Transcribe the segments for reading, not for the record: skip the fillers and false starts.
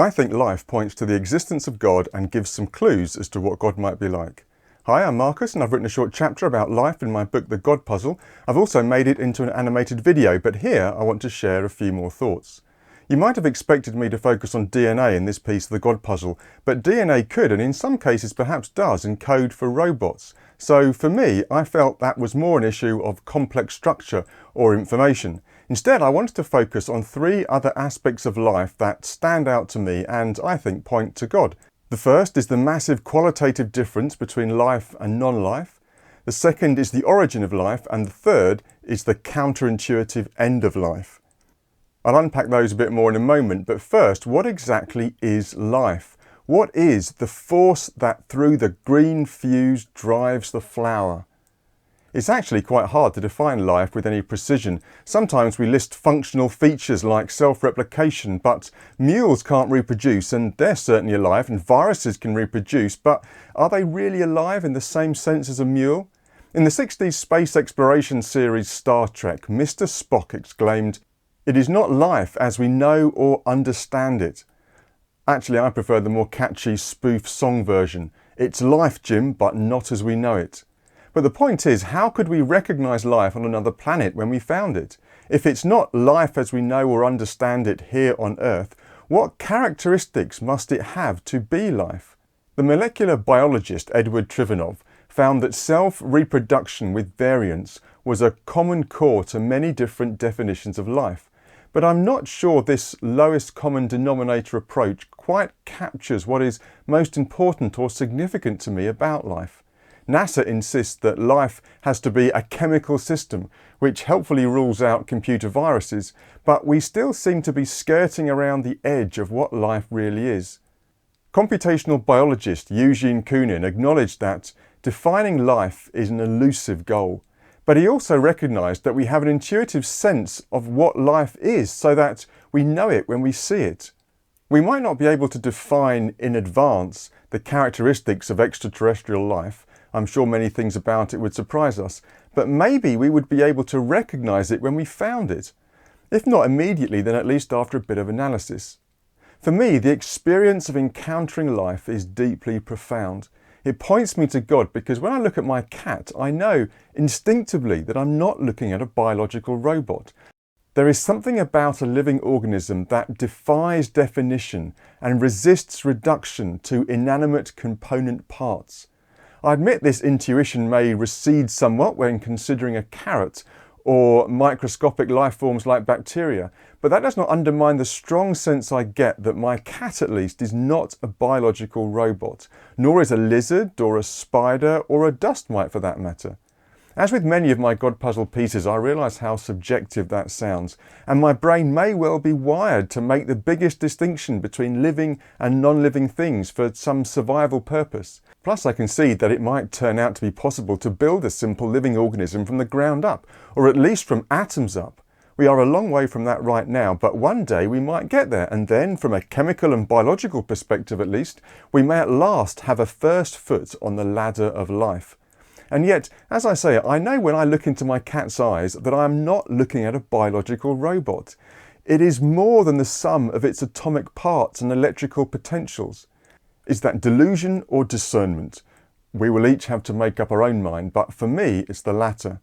I think life points to the existence of God and gives some clues as to what God might be like. Hi, I'm Marcus and I've written a short chapter about life in my book The God Puzzle. I've also made it into an animated video, but here I want to share a few more thoughts. You might have expected me to focus on DNA in this piece of the God Puzzle, but DNA could, and in some cases perhaps does, encode for robots. So for me, I felt that was more an issue of complex structure or information. Instead, I wanted to focus on three other aspects of life that stand out to me and I think point to God. The first is the massive qualitative difference between life and non-life. The second is the origin of life, and the third is the counterintuitive end of life. I'll unpack those a bit more in a moment, but first, what exactly is life? What is the force that through the green fuse drives the flower? It's actually quite hard to define life with any precision. Sometimes we list functional features like self-replication, but mules can't reproduce, and they're certainly alive, and viruses can reproduce, but are they really alive in the same sense as a mule? In the 60s space exploration series Star Trek, Mr. Spock exclaimed, "It is not life as we know or understand it." Actually, I prefer the more catchy spoof song version. "It's life, Jim, but not as we know it." But the point is, how could we recognise life on another planet when we found it? If it's not life as we know or understand it here on Earth, what characteristics must it have to be life? The molecular biologist Edward Trifonov found that self-reproduction with variants was a common core to many different definitions of life. But I'm not sure this lowest common denominator approach quite captures what is most important or significant to me about life. NASA insists that life has to be a chemical system, which helpfully rules out computer viruses, but we still seem to be skirting around the edge of what life really is. Computational biologist Eugene Koonin acknowledged that defining life is an elusive goal, but he also recognised that we have an intuitive sense of what life is so that we know it when we see it. We might not be able to define in advance the characteristics of extraterrestrial life. I'm sure many things about it would surprise us, but maybe we would be able to recognise it when we found it. If not immediately, then at least after a bit of analysis. For me, the experience of encountering life is deeply profound. It points me to God because when I look at my cat, I know instinctively that I'm not looking at a biological robot. There is something about a living organism that defies definition and resists reduction to inanimate component parts. I admit this intuition may recede somewhat when considering a carrot or microscopic life forms like bacteria, but that does not undermine the strong sense I get that my cat at least is not a biological robot, nor is a lizard or a spider or a dust mite for that matter. As with many of my God Puzzle pieces, I realise how subjective that sounds, and my brain may well be wired to make the biggest distinction between living and non-living things for some survival purpose. Plus, I concede that it might turn out to be possible to build a simple living organism from the ground up, or at least from atoms up. We are a long way from that right now, but one day we might get there, and then, from a chemical and biological perspective at least, we may at last have a first foot on the ladder of life. And yet, as I say, I know when I look into my cat's eyes that I am not looking at a biological robot. It is more than the sum of its atomic parts and electrical potentials. Is that delusion or discernment? We will each have to make up our own mind, but for me, it's the latter.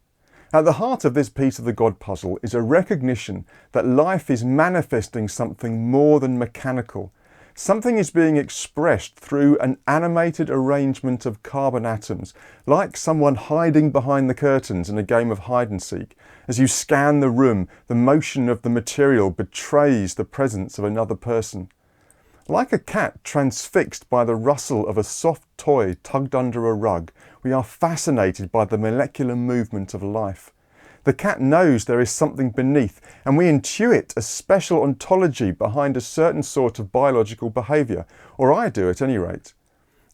At the heart of this piece of the God Puzzle is a recognition that life is manifesting something more than mechanical. Something is being expressed through an animated arrangement of carbon atoms, like someone hiding behind the curtains in a game of hide and seek. As you scan the room, the motion of the material betrays the presence of another person. Like a cat transfixed by the rustle of a soft toy tugged under a rug, we are fascinated by the molecular movement of life. The cat knows there is something beneath, and we intuit a special ontology behind a certain sort of biological behaviour, or I do at any rate.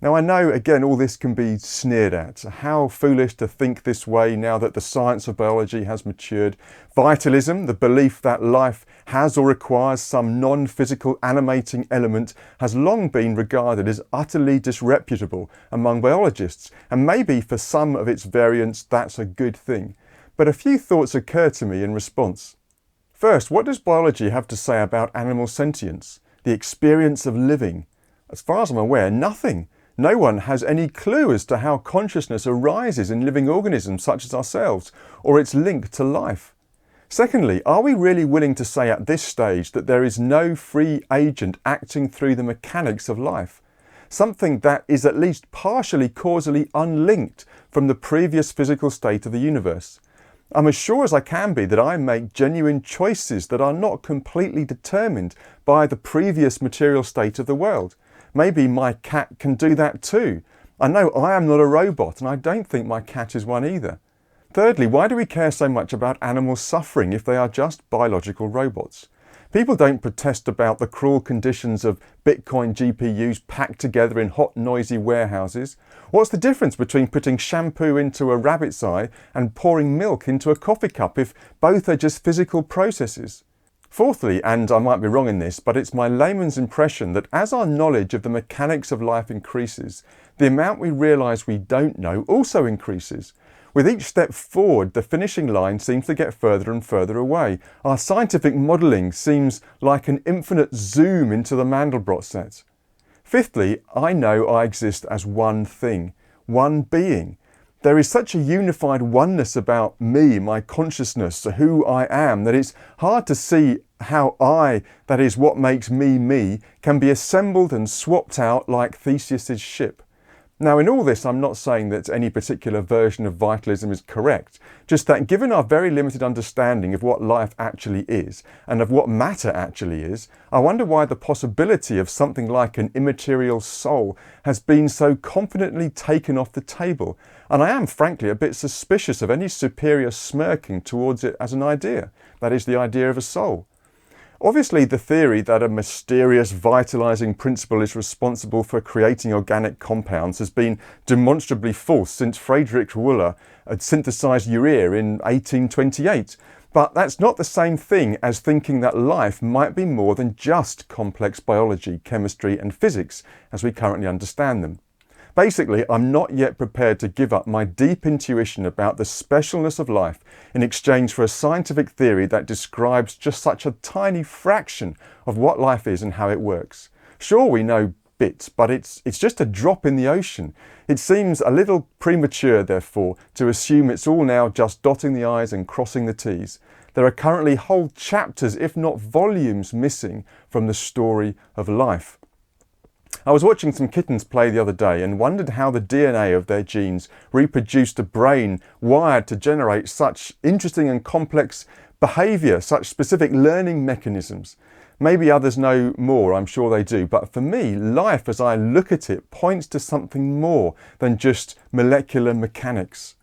Now I know, again, all this can be sneered at. How foolish to think this way now that the science of biology has matured. Vitalism, the belief that life has or requires some non-physical animating element, has long been regarded as utterly disreputable among biologists, and maybe for some of its variants that's a good thing. But a few thoughts occur to me in response. First, what does biology have to say about animal sentience? the experience of living? As far as I'm aware, nothing. No one has any clue as to how consciousness arises in living organisms such as ourselves, or its link to life. Secondly, are we really willing to say at this stage that there is no free agent acting through the mechanics of life? Something that is at least partially causally unlinked from the previous physical state of the universe. I'm as sure as I can be that I make genuine choices that are not completely determined by the previous material state of the world. Maybe my cat can do that too. I know I am not a robot, and I don't think my cat is one either. Thirdly, why do we care so much about animals suffering if they are just biological robots? People don't protest about the cruel conditions of Bitcoin GPUs packed together in hot, noisy warehouses. What's the difference between putting shampoo into a rabbit's eye and pouring milk into a coffee cup if both are just physical processes? Fourthly, and I might be wrong in this, but it's my layman's impression that as our knowledge of the mechanics of life increases, the amount we realise we don't know also increases. With each step forward, the finishing line seems to get further and further away. Our scientific modelling seems like an infinite zoom into the Mandelbrot set. Fifthly, I know I exist as one thing, one being. There is such a unified oneness about me, my consciousness, who I am, that it's hard to see how I, that is what makes me me, can be assembled and swapped out like Theseus's ship. Now, in all this, I'm not saying that any particular version of vitalism is correct, just that given our very limited understanding of what life actually is and of what matter actually is, I wonder why the possibility of something like an immaterial soul has been so confidently taken off the table, and I am frankly a bit suspicious of any superior smirking towards it as an idea, that is, the idea of a soul. Obviously, the theory that a mysterious vitalizing principle is responsible for creating organic compounds has been demonstrably false since Friedrich Wöhler had synthesized urea in 1828. But that's not the same thing as thinking that life might be more than just complex biology, chemistry, and physics as we currently understand them. Basically, I'm not yet prepared to give up my deep intuition about the specialness of life in exchange for a scientific theory that describes just such a tiny fraction of what life is and how it works. Sure, we know bits, but it's just a drop in the ocean. It seems a little premature, therefore, to assume it's all now just dotting the I's and crossing the T's. There are currently whole chapters, if not volumes, missing from the story of life. I was watching some kittens play the other day and wondered how the DNA of their genes reproduced a brain wired to generate such interesting and complex behaviour, such specific learning mechanisms. Maybe others know more, I'm sure they do, but for me, life as I look at it points to something more than just molecular mechanics.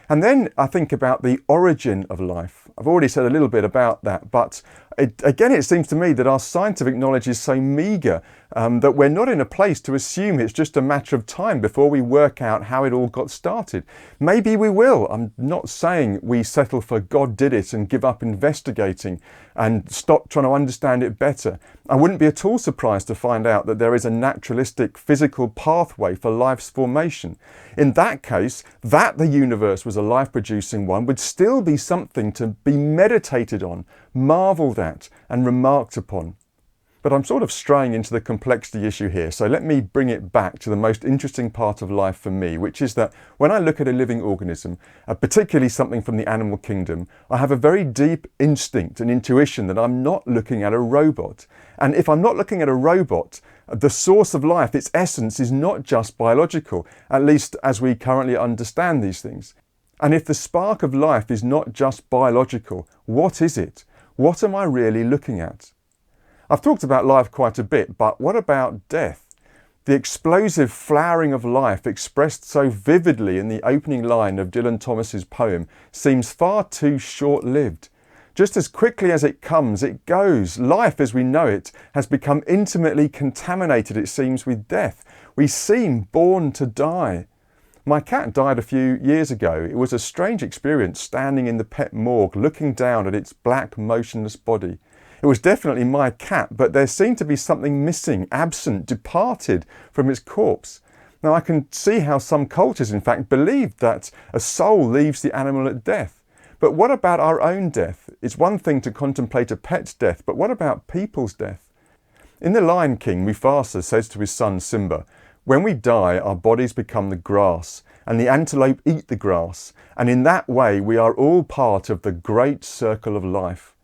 And then I think about the origin of life. I've already said a little bit about that, but again, it seems to me that our scientific knowledge is so meagre that we're not in a place to assume it's just a matter of time before we work out how it all got started. Maybe we will. I'm not saying we settle for God did it and give up investigating and stop trying to understand it better. I wouldn't be at all surprised to find out that there is a naturalistic physical pathway for life's formation. In that case, that the universe was a life-producing one would still be something to be meditated on, marvelled at and remarked upon. But I'm sort of straying into the complexity issue here, so let me bring it back to the most interesting part of life for me, which is that when I look at a living organism, particularly something from the animal kingdom, I have a very deep instinct and intuition that I'm not looking at a robot. And if I'm not looking at a robot, the source of life, its essence, is not just biological, at least as we currently understand these things. And if the spark of life is not just biological, what is it? What am I really looking at? I've talked about life quite a bit, but what about death? The explosive flowering of life expressed so vividly in the opening line of Dylan Thomas's poem seems far too short-lived. Just as quickly as it comes, it goes. Life as we know it has become intimately contaminated, it seems, with death. We seem born to die. My cat died a few years ago. It was a strange experience standing in the pet morgue, looking down at its black, motionless body. It was definitely my cat, but there seemed to be something missing, absent, departed from its corpse. Now, I can see how some cultures, in fact, believe that a soul leaves the animal at death. But what about our own death? It's one thing to contemplate a pet's death, but what about people's death? In The Lion King, Mufasa says to his son Simba, "When we die, our bodies become the grass, and the antelope eat the grass, and in that way we are all part of the great circle of life."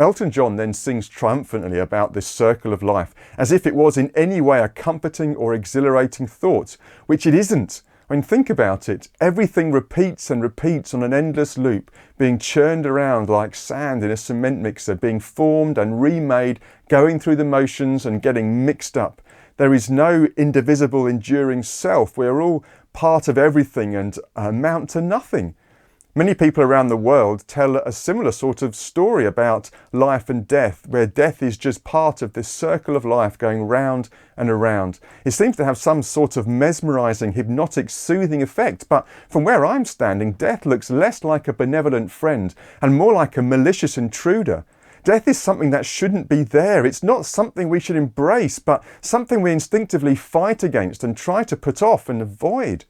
Elton John then sings triumphantly about this circle of life, as if it was in any way a comforting or exhilarating thought, which it isn't. I mean, think about it. Everything repeats and repeats on an endless loop, being churned around like sand in a cement mixer, being formed and remade, going through the motions and getting mixed up. There is no indivisible, enduring self. We are all part of everything and amount to nothing. Many people around the world tell a similar sort of story about life and death, where death is just part of this circle of life going round and around. It seems to have some sort of mesmerising, hypnotic, soothing effect, but from where I'm standing, death looks less like a benevolent friend and more like a malicious intruder. Death is something that shouldn't be there. It's not something we should embrace, but something we instinctively fight against and try to put off and avoid.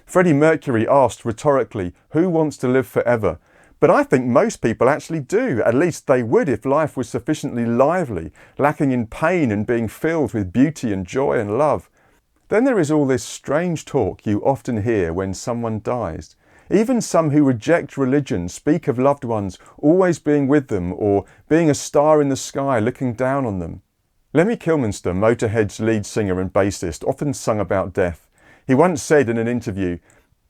Freddie Mercury asked rhetorically, "Who wants to live forever?" But I think most people actually do. At least they would if life was sufficiently lively, lacking in pain and being filled with beauty and joy and love. Then there is all this strange talk you often hear when someone dies. Even some who reject religion speak of loved ones always being with them or being a star in the sky looking down on them. Lemmy Kilminster, Motorhead's lead singer and bassist, often sung about death. He once said in an interview,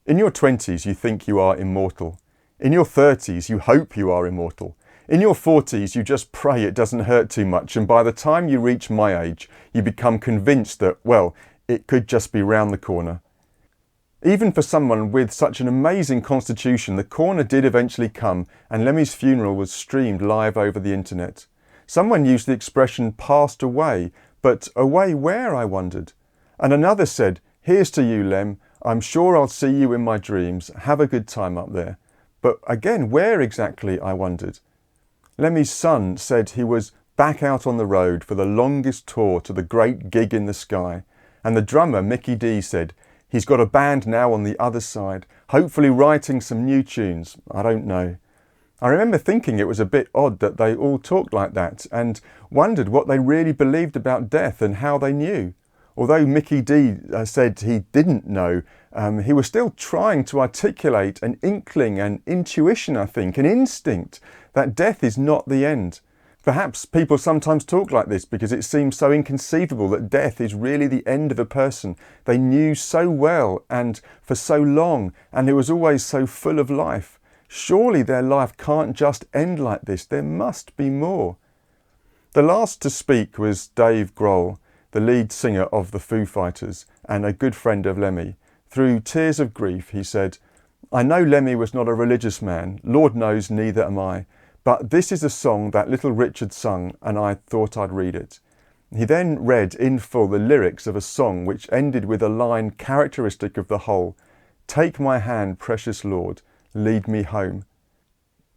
"In your 20s you think you are immortal. In your 30s you hope you are immortal. In your 40s you just pray it doesn't hurt too much, and by the time you reach my age you become convinced that, well, it could just be round the corner." Even for someone with such an amazing constitution, the corner did eventually come, and Lemmy's funeral was streamed live over the internet. Someone used the expression "passed away," but away where, I wondered. And another said, "Here's to you, Lem. I'm sure I'll see you in my dreams. Have a good time up there." But again, where exactly, I wondered. Lemmy's son said he was back out on the road for the longest tour to the great gig in the sky. And the drummer, Mickey D, said, he's got a band now on the other side, hopefully writing some new tunes. I don't know. I remember thinking it was a bit odd that they all talked like that and wondered what they really believed about death and how they knew. Although Mickey D said he didn't know, he was still trying to articulate an inkling, an intuition, I think, an instinct that death is not the end. Perhaps people sometimes talk like this because it seems so inconceivable that death is really the end of a person they knew so well and for so long, and who was always so full of life. Surely their life can't just end like this. There must be more. The last to speak was Dave Grohl, the lead singer of the Foo Fighters and a good friend of Lemmy. Through tears of grief, he said, "I know Lemmy was not a religious man. Lord knows neither am I. But this is a song that little Richard sung, and I thought I'd read it." He then read in full the lyrics of a song which ended with a line characteristic of the whole, "Take my hand, precious Lord, lead me home."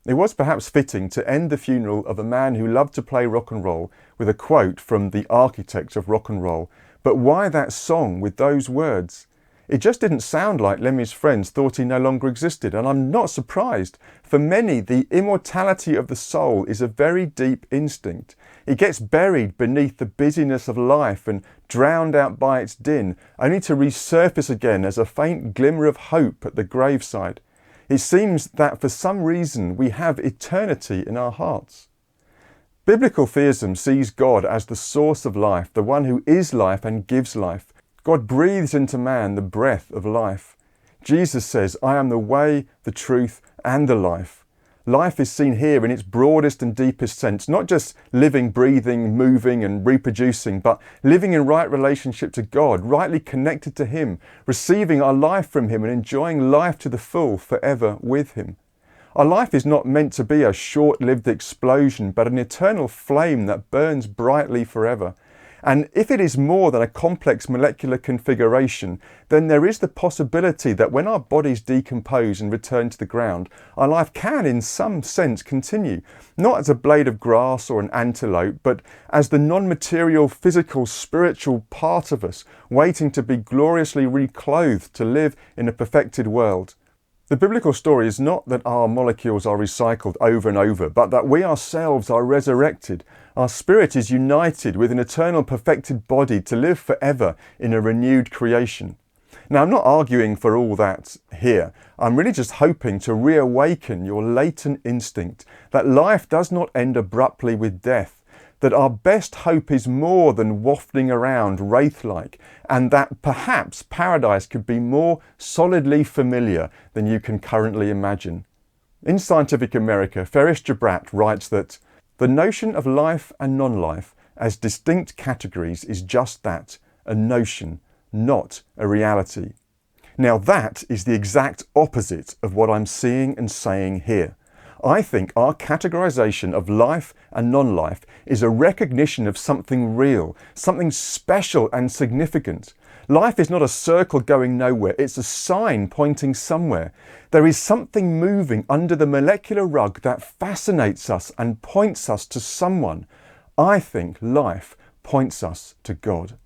It was perhaps fitting to end the funeral of a man who loved to play rock and roll with a quote from the architect of rock and roll. But why that song with those words? It just didn't sound like Lemmy's friends thought he no longer existed, and I'm not surprised. For many, the immortality of the soul is a very deep instinct. It gets buried beneath the busyness of life and drowned out by its din, only to resurface again as a faint glimmer of hope at the graveside. It seems that for some reason we have eternity in our hearts. Biblical theism sees God as the source of life, the one who is life and gives life. God breathes into man the breath of life. Jesus says, "I am the way, the truth, and the life." Life is seen here in its broadest and deepest sense, not just living, breathing, moving and reproducing, but living in right relationship to God, rightly connected to Him, receiving our life from Him and enjoying life to the full forever with Him. Our life is not meant to be a short-lived explosion, but an eternal flame that burns brightly forever. And if it is more than a complex molecular configuration, then there is the possibility that when our bodies decompose and return to the ground, our life can in some sense continue, not as a blade of grass or an antelope, but as the non-material, physical, spiritual part of us, waiting to be gloriously reclothed to live in a perfected world. The biblical story is not that our molecules are recycled over and over, but that we ourselves are resurrected. Our spirit is united with an eternal perfected body to live forever in a renewed creation. Now, I'm not arguing for all that here. I'm really just hoping to reawaken your latent instinct that life does not end abruptly with death, that our best hope is more than wafting around wraith-like, and that perhaps paradise could be more solidly familiar than you can currently imagine. In Scientific America, Foerstner writes that the notion of life and non-life as distinct categories is just that, a notion, not a reality. Now that is the exact opposite of what I'm seeing and saying here. I think our categorization of life and non-life is a recognition of something real, something special and significant. Life is not a circle going nowhere, it's a sign pointing somewhere. There is something moving under the molecular rug that fascinates us and points us to someone. I think life points us to God.